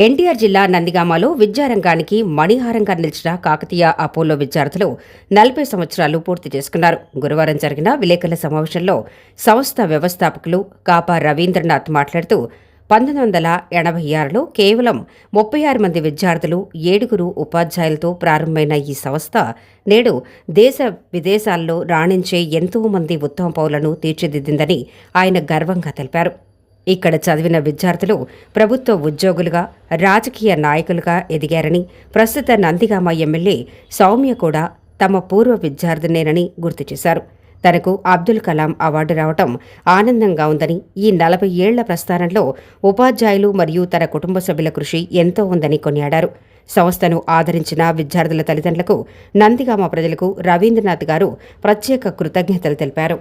ఎన్టీఆర్ జిల్లా నందిగామలో విద్యారంగానికి మణిహారంగా నిలిచిన కాకతీయ అపోలో విద్యార్థులు 40 సంవత్సరాలు పూర్తి చేసుకున్నారు. గురువారం జరిగిన విలేకరుల సమావేశంలో సంస్థ వ్యవస్థాపకులు కాపా రవీంద్రనాథ్ మాట్లాడుతూ 1986లో కేవలం 36 మంది విద్యార్థులు, 7 ఉపాధ్యాయులతో ప్రారంభమైన ఈ సంస్థ నేడు దేశ విదేశాల్లో రాణించే ఎంతో మంది ఉత్తమ పౌరులను తీర్చిదిద్దిందని ఆయన గర్వంగా తెలిపారు. ఇక్కడ చదివిన విద్యార్థులు ప్రభుత్వ ఉద్యోగులుగా, రాజకీయ నాయకులుగా ఎదిగారని, ప్రస్తుత నందిగామ ఎమ్మెల్యే సౌమ్య కూడా తమ పూర్వ విద్యార్థినేనని గుర్తు చేశారు. తనకు అబ్దుల్ కలాం అవార్డు రావటం ఆనందంగా ఉందని, ఈ 40 ఏళ్ల ప్రస్థానంలో ఉపాధ్యాయులు మరియు తన కుటుంబ సభ్యుల కృషి ఎంతో ఉందని కొనియాడారు. సంస్థను ఆదరించిన విద్యార్థుల తల్లిదండ్రులకు, నందిగామ ప్రజలకు రవీంద్రనాథ్ గారు ప్రత్యేక కృతజ్ఞతలు తెలిపారు.